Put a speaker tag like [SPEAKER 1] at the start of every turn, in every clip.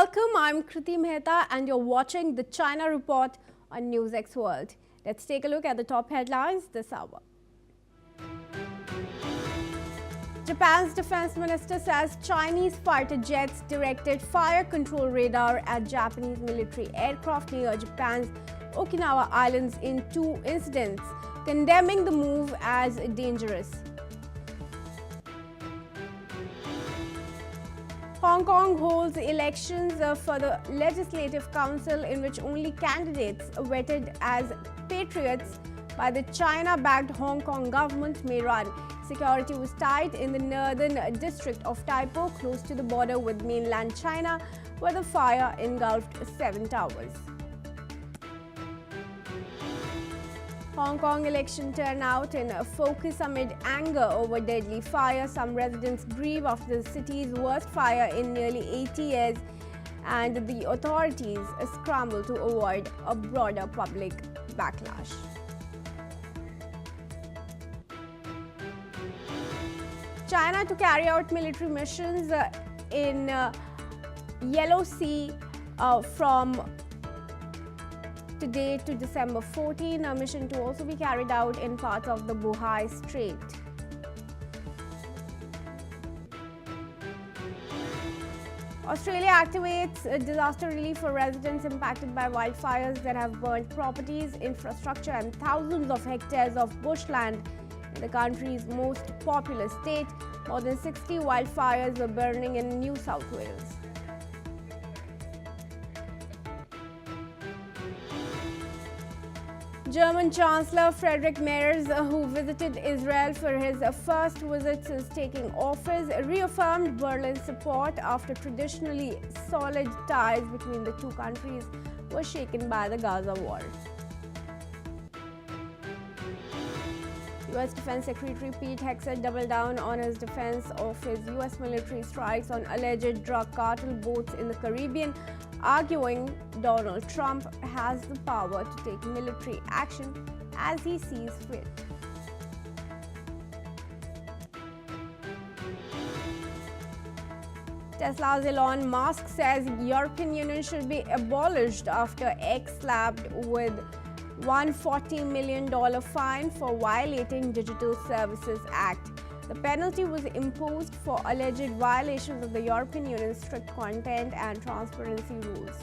[SPEAKER 1] Welcome, I'm Kriti Mehta and you're watching the China Report on NewsX World. Let's take a look at the top headlines this hour. Japan's defense minister says Chinese fighter jets directed fire control radar at Japanese military aircraft near Japan's Okinawa Islands in 2 incidents, condemning the move as dangerous. Hong Kong holds elections for the Legislative Council in which only candidates vetted as patriots by the China-backed Hong Kong government may run. Security was tight in the northern district of Taipo, close to the border with mainland China, where the fire engulfed 7 towers. Hong Kong election turnout in focus amid anger over deadly fire. Some residents grieve after the city's worst fire in nearly 80 years, and the authorities scramble to avoid a broader public backlash. China to carry out military missions in Yellow Sea from today to December 14, a mission to also be carried out in parts of the Taiwan Strait. Australia activates disaster relief for residents impacted by wildfires that have burnt properties, infrastructure and thousands of hectares of bushland in the country's most populous state. More than 60 wildfires were burning in New South Wales. German Chancellor Friedrich Merz, who visited Israel for his first visit since taking office, reaffirmed Berlin's support after traditionally solid ties between the two countries were shaken by the Gaza war. U.S. Defense Secretary Pete Hegseth doubled down on his defense of his U.S. military strikes on alleged drug cartel boats in the Caribbean, arguing Donald Trump has the power to take military action as he sees fit. Tesla's Elon Musk says European Union should be abolished after X slapped with $140 million fine for violating Digital Services Act. The penalty was imposed for alleged violations of the European Union's strict content and transparency rules.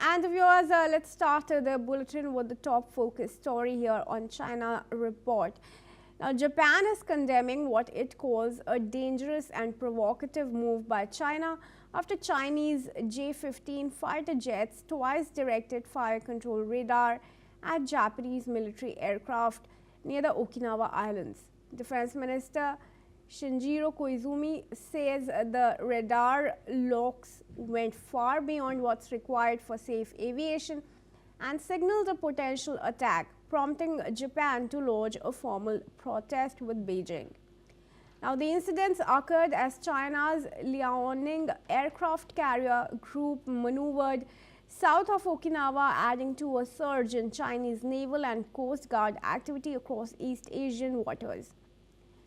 [SPEAKER 1] And viewers, let's start the bulletin with the top focus story here on China Report. Now, Japan is condemning what it calls a dangerous and provocative move by China after Chinese J-15 fighter jets twice directed fire control radar at Japanese military aircraft near the Okinawa Islands. Defense Minister Shinjiro Koizumi says the radar locks went far beyond what's required for safe aviation and signaled a potential attack, prompting Japan to lodge a formal protest with Beijing. Now, the incidents occurred as China's Liaoning aircraft carrier group maneuvered south of Okinawa, adding to a surge in Chinese naval and coast guard activity across East Asian waters.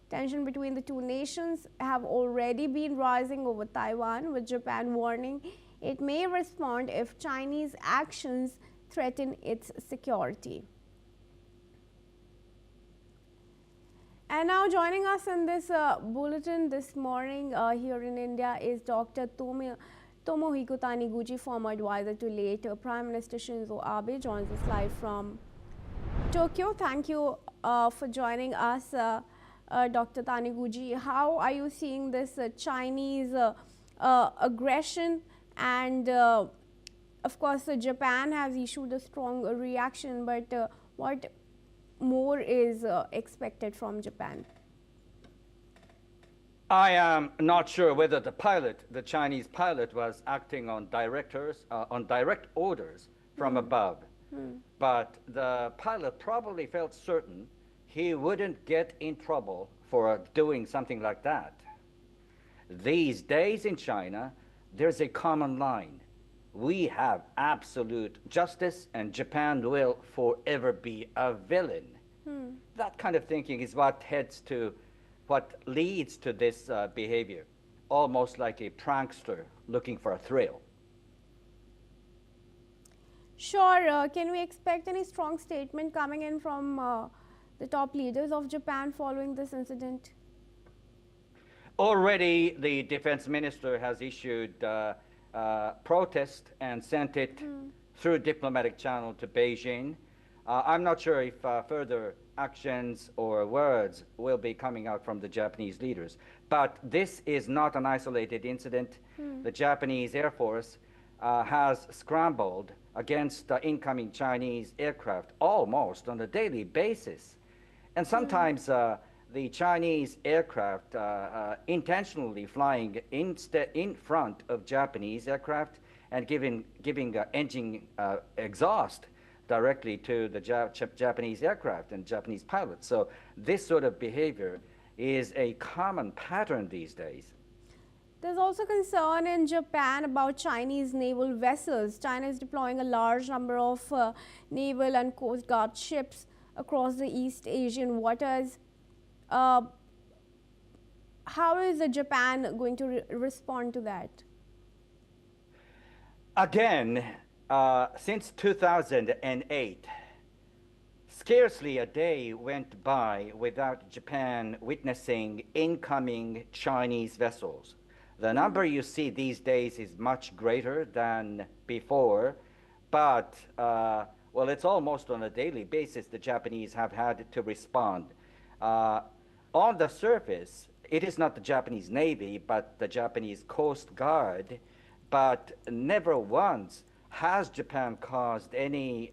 [SPEAKER 1] Tension between the two nations have already been rising over Taiwan, with Japan warning it may respond if Chinese actions threaten its security. And now joining us in this bulletin this morning here in India is Dr. Tomohiko Taniguchi, former advisor to late Prime Minister Shinzo Abe, joins us live from Tokyo. Thank you for joining us, Dr. Taniguchi. How are you seeing this Chinese aggression? And of course, Japan has issued a strong reaction, but what more is expected from Japan?
[SPEAKER 2] I am not sure whether the Chinese pilot was acting on direct orders from above. But the pilot probably felt certain he wouldn't get in trouble for doing something like that. These days in China, there's a common line. We have absolute justice and Japan will forever be a villain. That kind of thinking is what heads to what leads to this behavior, almost like a prankster looking for a thrill.
[SPEAKER 1] Sure. Can we expect any strong statement coming in from the top leaders of Japan following this incident?
[SPEAKER 2] Already, the defense minister has issued protest and sent it through diplomatic channel to Beijing. I'm not sure if further actions or words will be coming out from the Japanese leaders. But this is not an isolated incident. The Japanese Air Force has scrambled against incoming Chinese aircraft almost on a daily basis. And sometimes the Chinese aircraft intentionally flying in front of Japanese aircraft and giving engine exhaust directly to the Japanese aircraft and Japanese pilots. So this sort of behavior is a common pattern these days.
[SPEAKER 1] There's also concern in Japan about Chinese naval vessels. China is deploying a large number of naval and coast guard ships across the East Asian waters. How is Japan going to respond to that?
[SPEAKER 2] Again, since 2008, scarcely a day went by without Japan witnessing incoming Chinese vessels. The number you see these days is much greater than before, but well, it's almost on a daily basis the Japanese have had to respond. On the surface, it is not the Japanese Navy, but the Japanese Coast Guard, but never once has Japan caused any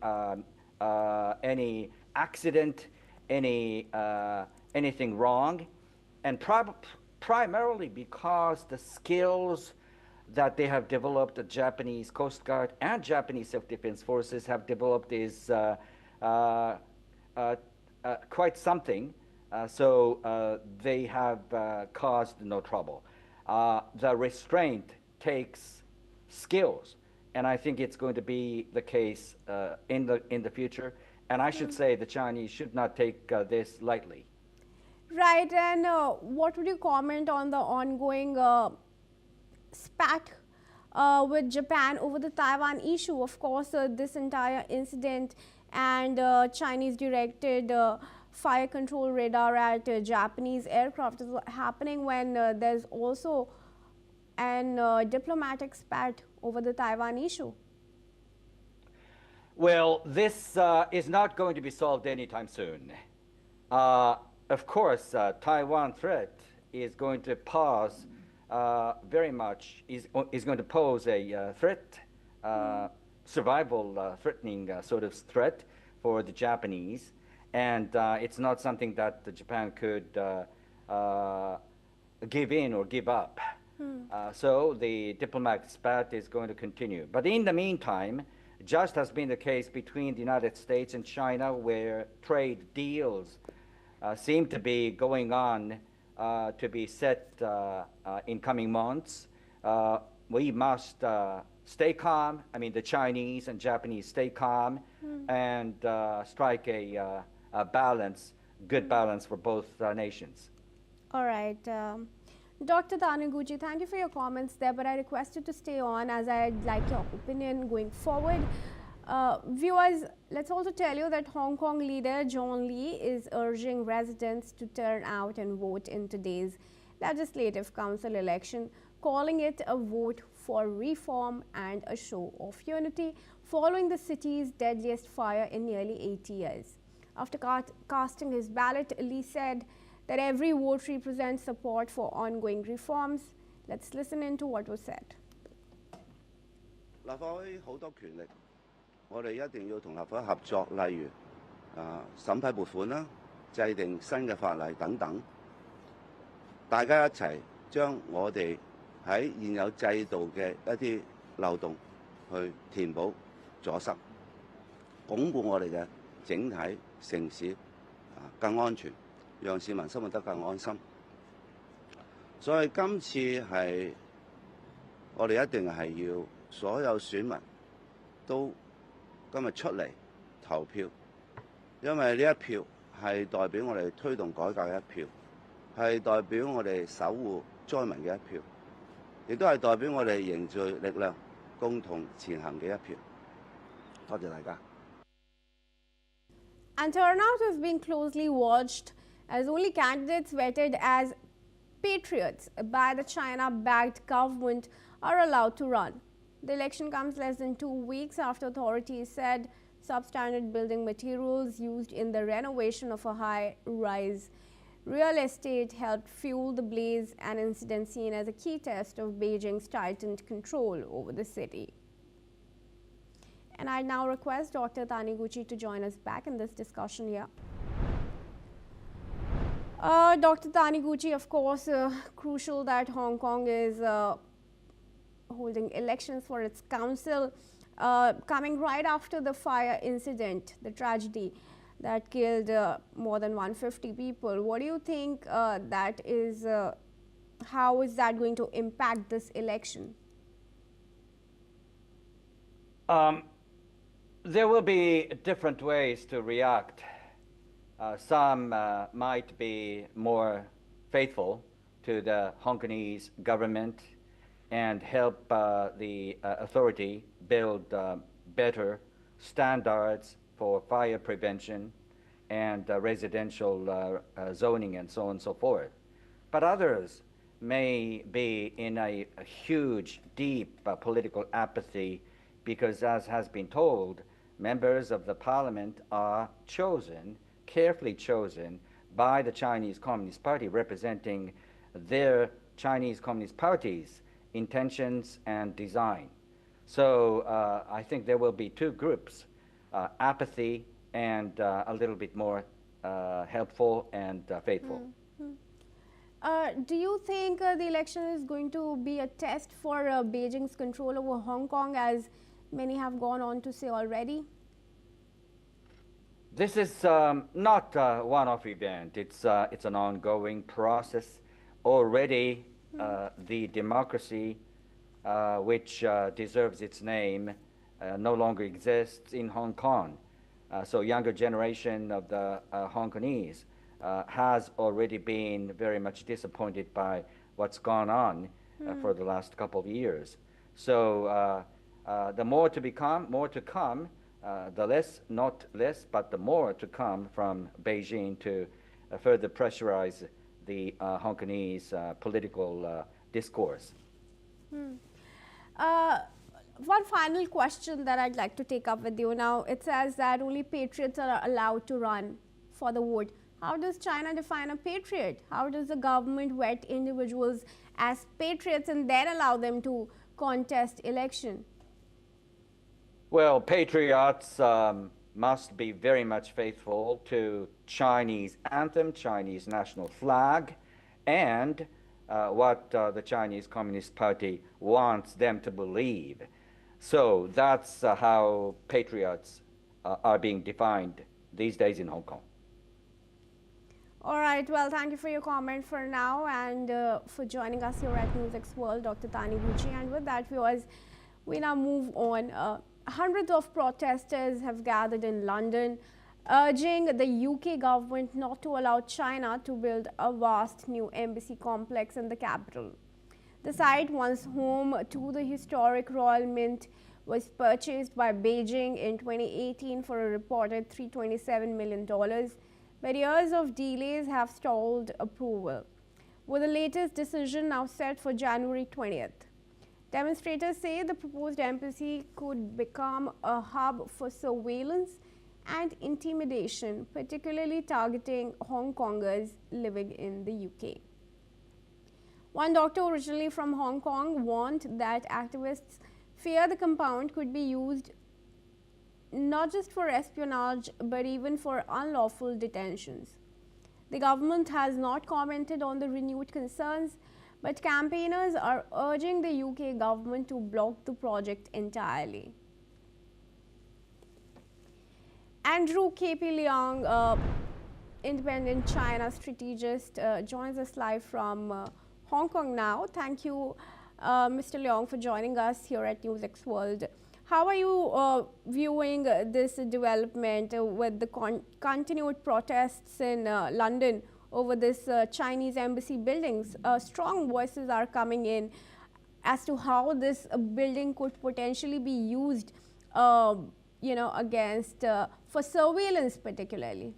[SPEAKER 2] accident, anything wrong, and primarily because the skills that they have developed, the Japanese Coast Guard and Japanese Self-Defense Forces have developed is quite something. So they have caused no trouble. The restraint takes skills, and I think it's going to be the case in the future. And I should say the Chinese should not take this lightly.
[SPEAKER 1] Right, and what would you comment on the ongoing spat with Japan over the Taiwan issue? Of course, this entire incident and Chinese directed fire control radar at Japanese aircraft is happening when there's also an diplomatic spat over the Taiwan issue.
[SPEAKER 2] Well, this is not going to be solved anytime soon. Of course, Taiwan threat is going to pose very much, is going to pose a threat, survival threatening sort of threat for the Japanese. And it's not something that Japan could give in or give up. So the diplomatic spat is going to continue. But in the meantime, just has been the case between the United States and China, where trade deals seem to be going on to be set in coming months. We must stay calm. I mean, the Chinese and Japanese stay calm and strike a balance, good balance for both nations.
[SPEAKER 1] All right. Dr. Taniguchi, thank you for your comments there, but I request you to stay on as I'd like your opinion going forward. Viewers, let's also tell you that Hong Kong leader John Lee is urging residents to turn out and vote in today's Legislative Council election, calling it a vote for reform and a show of unity following the city's deadliest fire in nearly 80 years. After casting his ballot, Lee said that every vote represents support for ongoing reforms. Let's listen into what was said.
[SPEAKER 3] 立法會好多權力，我哋一定要同立法會合作，例如審批撥款啦、制定新嘅法例等等，大家一齊將我哋喺現有制度嘅一啲漏洞去填補阻塞，鞏固我哋嘅整體城市更安全，讓市民生活得更安心。所以今次係我哋一定係要所有選民都今日出嚟投票，因為呢一票係代表我哋推動改革嘅一票，係代表我哋守護災民嘅一票，亦都係代表我哋凝聚力量、共同前行嘅一票。多謝大家。
[SPEAKER 1] And turnout is being closely watched as only candidates vetted as patriots by the China-backed government are allowed to run. The election comes less than 2 weeks after authorities said substandard building materials used in the renovation of a high-rise real estate helped fuel the blaze, an incident seen as a key test of Beijing's tightened control over the city. And I now request Dr. Taniguchi to join us back in this discussion here. Dr. Taniguchi, of course, crucial that Hong Kong is holding elections for its council, coming right after the fire incident, the tragedy that killed more than 150 people. What do you think that is, how is that going to impact this election?
[SPEAKER 2] There will be different ways to react. Some might be more faithful to the Hong Kongese government and help the authority build better standards for fire prevention and residential zoning and so on and so forth. But others may be in a huge, deep political apathy because, as has been told, members of the parliament are chosen, carefully chosen, by the Chinese Communist Party, representing their Chinese Communist Party's intentions and design. So I think there will be two groups, apathy and a little bit more helpful and faithful.
[SPEAKER 1] Do you think the election is going to be a test for Beijing's control over Hong Kong, as many have gone on to say already?
[SPEAKER 2] This is not a one-off event. It's an ongoing process. Already, the democracy, which deserves its name, no longer exists in Hong Kong. So younger generation of the Hong Kongese has already been very much disappointed by what's gone on for the last couple of years. So the more to come, the less, not less, but the more to come from Beijing to further pressurize the Hong Kongese political discourse.
[SPEAKER 1] One final question that I'd like to take up with you now. It says that only patriots are allowed to run for the vote. How does China define a patriot? How does the government vet individuals as patriots and then allow them to contest election?
[SPEAKER 2] Well, patriots must be very much faithful to Chinese anthem, Chinese national flag, and what the Chinese Communist Party wants them to believe. So that's how patriots are being defined these days in Hong Kong.
[SPEAKER 1] All right, well, thank you for your comment for now and for joining us here at NewsX World, Dr. Taniguchi. And with that, viewers, we now move on. Hundreds of protesters have gathered in London, urging the UK government not to allow China to build a vast new embassy complex in the capital. The site, once home to the historic Royal Mint, was purchased by Beijing in 2018 for a reported $327 million, but years of delays have stalled approval, with the latest decision now set for January 20th. Demonstrators say the proposed embassy could become a hub for surveillance and intimidation, particularly targeting Hong Kongers living in the UK. One doctor originally from Hong Kong warned that activists fear the compound could be used not just for espionage but even for unlawful detentions. The government has not commented on the renewed concerns, but campaigners are urging the UK government to block the project entirely. Andrew KP Leong, independent China strategist, joins us live from Hong Kong now. Thank you, Mr. Leong, for joining us here at NewsX World. How are you viewing this development with the continued protests in London over this Chinese embassy buildings. Strong voices are coming in as to how this building could potentially be used, against for surveillance particularly.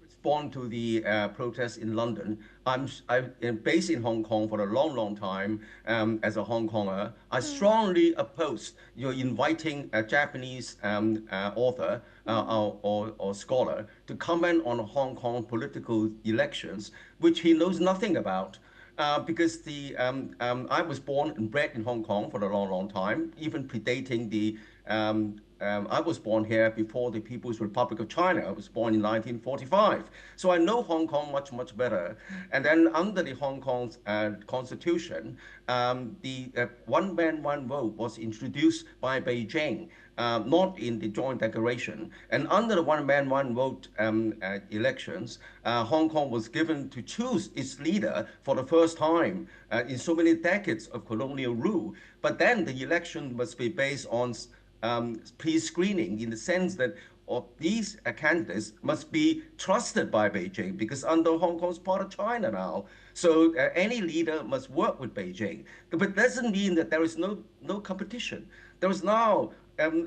[SPEAKER 4] Respond to the protests in London. I've been based in Hong Kong for a long time as a Hong Konger. I strongly oppose your inviting a Japanese author or scholar to comment on Hong Kong political elections, which he knows nothing about. Because I was born and bred in Hong Kong for a long time, even predating the I was born here before the People's Republic of China. I was born in 1945. So I know Hong Kong much better. And then under the Hong Kong's constitution, the one man, one vote was introduced by Beijing, not in the joint declaration. And under the one man, one vote elections, Hong Kong was given to choose its leader for the first time in so many decades of colonial rule. But then the election must be based on pre-screening, in the sense that these candidates must be trusted by Beijing, because under Hong Kong's part of China now. So any leader must work with Beijing. But it doesn't mean that there is no competition. There is now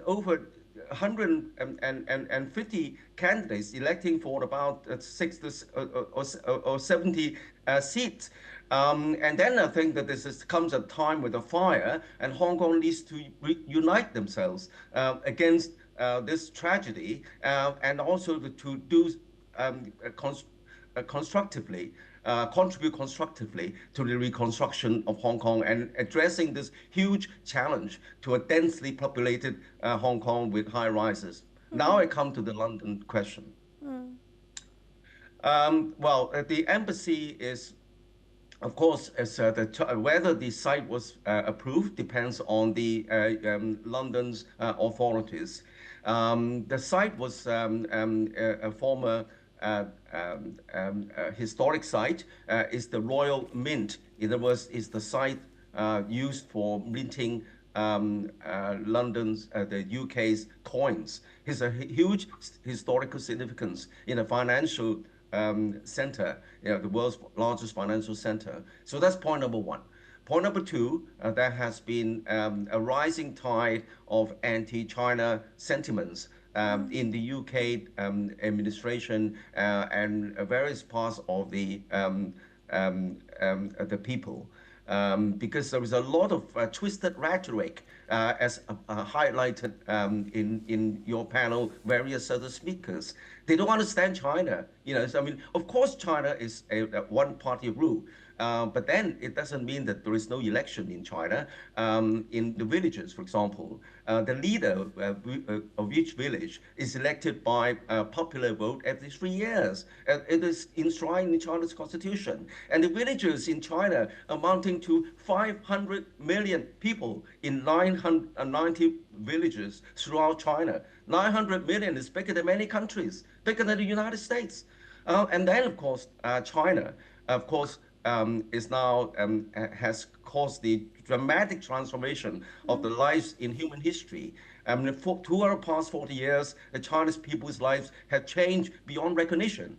[SPEAKER 4] over 150 candidates electing for about 60 or 70 seats. And then I think that comes a time with a fire, and Hong Kong needs to unite themselves against this tragedy, and also to do constructively, contribute constructively to the reconstruction of Hong Kong and addressing this huge challenge to a densely populated Hong Kong with high rises. Now I come to the London question. Well, the embassy is, of course, whether the site was approved depends on the London's authorities. The site was a former historic site. Is the Royal Mint. In other words, is the site used for minting London's, the UK's coins. It's a huge historical significance in a financial center, the world's largest financial center. So that's point number one. Point number two, there has been a rising tide of anti-China sentiments in the UK administration and various parts of the people. Because there is a lot of twisted rhetoric, as highlighted in your panel, various other speakers. They don't understand China. I mean, of course, China is a one-party rule. But then it doesn't mean that there is no election in China. In the villages, for example, the leader of each village is elected by popular vote every 3 years. It is enshrined in China's constitution. And the villages in China amounting to 500 million people in 990 villages throughout China. 900 million is bigger than many countries, bigger than the United States. And then, of course, China, of course, is now has caused the dramatic transformation of the lives in human history. For the past 40 years, the Chinese people's lives have changed beyond recognition.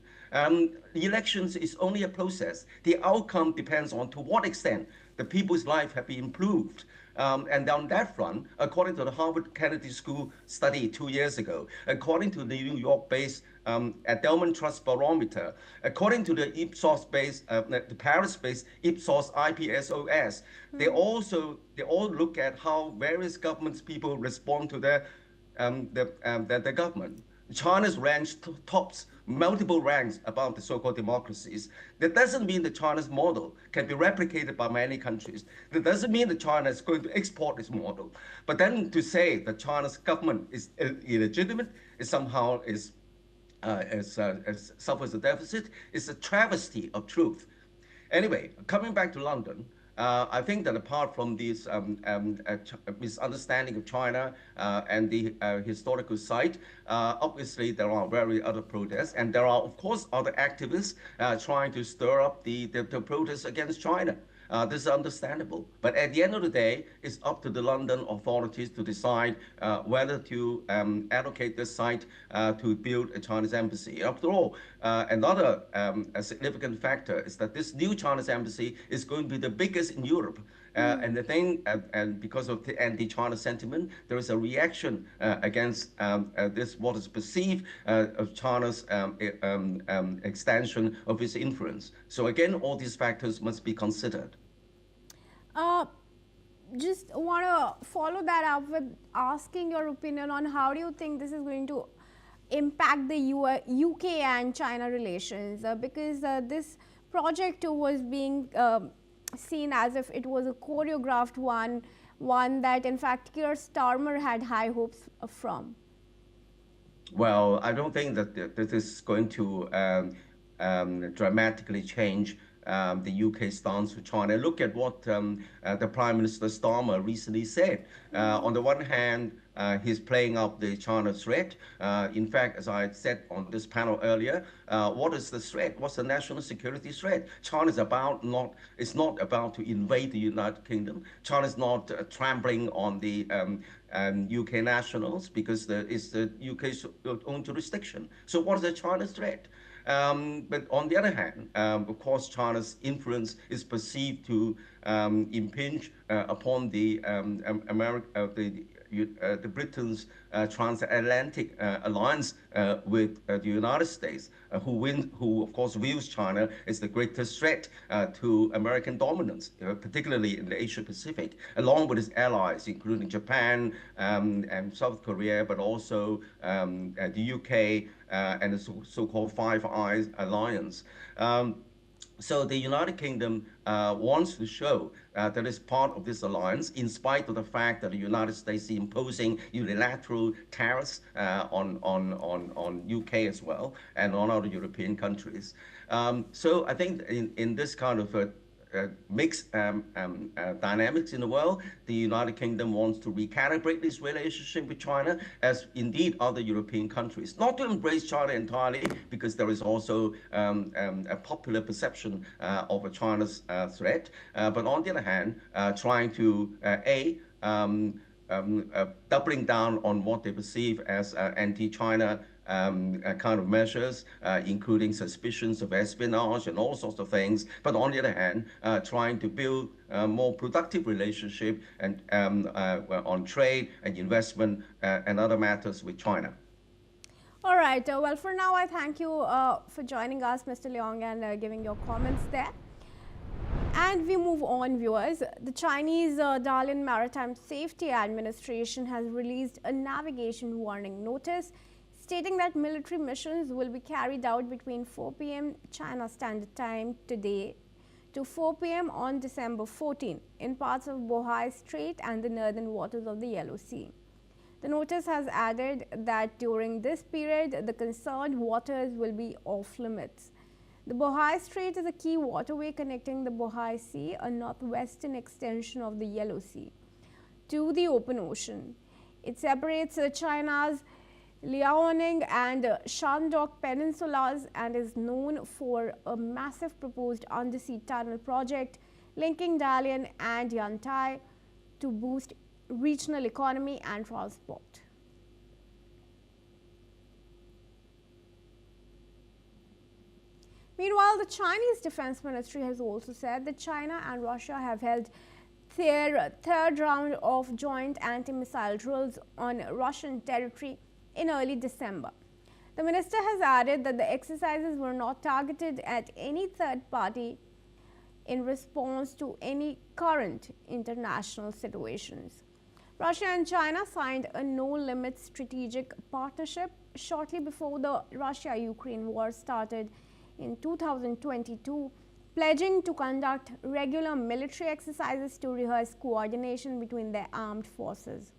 [SPEAKER 4] Elections is only a process. The outcome depends on to what extent the people's life have been improved. And on that front, according to the Harvard Kennedy School study 2 years ago, according to the New York-based Edelman Trust Barometer, according to the Ipsos-based, the Paris-based Ipsos IPSOS, they all look at how various governments people respond to their government. China's ranks tops multiple ranks above the so-called democracies. That doesn't mean that China's model can be replicated by many countries. That doesn't mean that China is going to export this model. But then to say that China's government is illegitimate, is somehow suffers a deficit, is a travesty of truth. Anyway, coming back to London, I think that apart from this misunderstanding of China and the historical site, obviously there are very other protests, and there are, of course, other activists trying to stir up the protests against China. This is understandable. But at the end of the day, it's up to the London authorities to decide whether to allocate this site to build a Chinese embassy. After all, another a significant factor is that this new Chinese embassy is going to be the biggest in Europe. And the thing, and because of the anti-China sentiment, there is a reaction against this, what is perceived of China's extension of its influence. So again, all these factors must be considered.
[SPEAKER 1] Just want to follow that up with asking your opinion on how do you think this is going to impact the UK and China relations, because this project was being seen as if it was a choreographed one that in fact Keir Starmer had high hopes from.
[SPEAKER 4] Well, I don't think that this is going to dramatically change the UK stance to China. Look at what the Prime Minister Starmer recently said. On the one hand, he's playing up the China threat. In fact, as I said on this panel earlier, what is the threat? What's the national security threat? China is not about to invade the United Kingdom. China is not trampling on the UK nationals because it's the UK's own jurisdiction. So what is the China threat? But on the other hand, of course, China's influence is perceived to impinge upon the Britain's transatlantic alliance with the United States, who of course views China as the greatest threat to American dominance, particularly in the Asia Pacific, along with its allies, including Japan and South Korea, but also the UK and the so-called Five Eyes alliance. So the United Kingdom wants to show that it's part of this alliance, in spite of the fact that the United States is imposing unilateral tariffs on UK as well and on other European countries. So I think in this kind of mixed dynamics in the world, the United Kingdom wants to recalibrate this relationship with China, as indeed other European countries. Not to embrace China entirely, because there is also a popular perception of a China's threat, but on the other hand, trying to doubling down on what they perceive as anti-China kind of measures, including suspicions of espionage and all sorts of things. But on the other hand, trying to build a more productive relationship and on trade and investment and other matters with China.
[SPEAKER 1] All right. Well, for now, I thank you for joining us, Mr. Leong, and giving your comments there. And we move on, viewers. The Chinese Dalian Maritime Safety Administration has released a navigation warning notice stating that military missions will be carried out between 4 p.m. China Standard Time today to 4 p.m. on December 14 in parts of Bohai Strait and the northern waters of the Yellow Sea. The notice has added that during this period, the concerned waters will be off limits. The Bohai Strait is a key waterway connecting the Bohai Sea, a northwestern extension of the Yellow Sea, to the open ocean. It separates China's Liaoning and Shandong peninsulas and is known for a massive proposed undersea tunnel project linking Dalian and Yantai to boost regional economy and transport. Meanwhile, the Chinese Defense Ministry has also said that China and Russia have held their third round of joint anti-missile drills on Russian territory in early December. The minister has added that the exercises were not targeted at any third party in response to any current international situations. Russia and China signed a no-limits strategic partnership shortly before the Russia-Ukraine war started in 2022, pledging to conduct regular military exercises to rehearse coordination between their armed forces.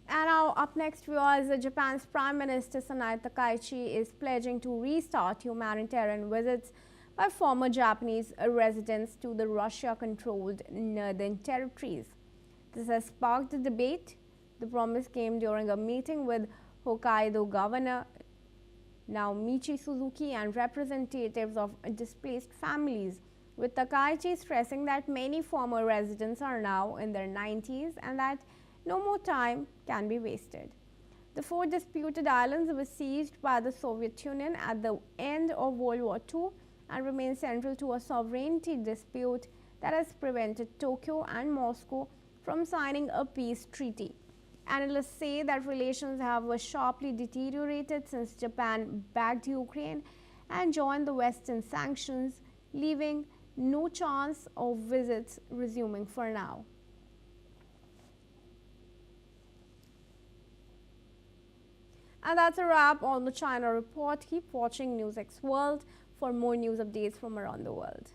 [SPEAKER 1] And now up next, viewers, Japan's Prime Minister Takaichi is pledging to restart humanitarian visits by former Japanese residents to the Russia-controlled northern territories. This has sparked a debate. The promise came during a meeting with Hokkaido Governor now Michi Suzuki and representatives of displaced families, with Takaichi stressing that many former residents are now in their 90s and that no more time can be wasted. The 4 disputed islands were seized by the Soviet Union at the end of World War II and remain central to a sovereignty dispute that has prevented Tokyo and Moscow from signing a peace treaty. Analysts say that relations have sharply deteriorated since Japan backed Ukraine and joined the Western sanctions, leaving no chance of visits resuming for now. And that's a wrap on the China Report. Keep watching NewsX World for more news updates from around the world.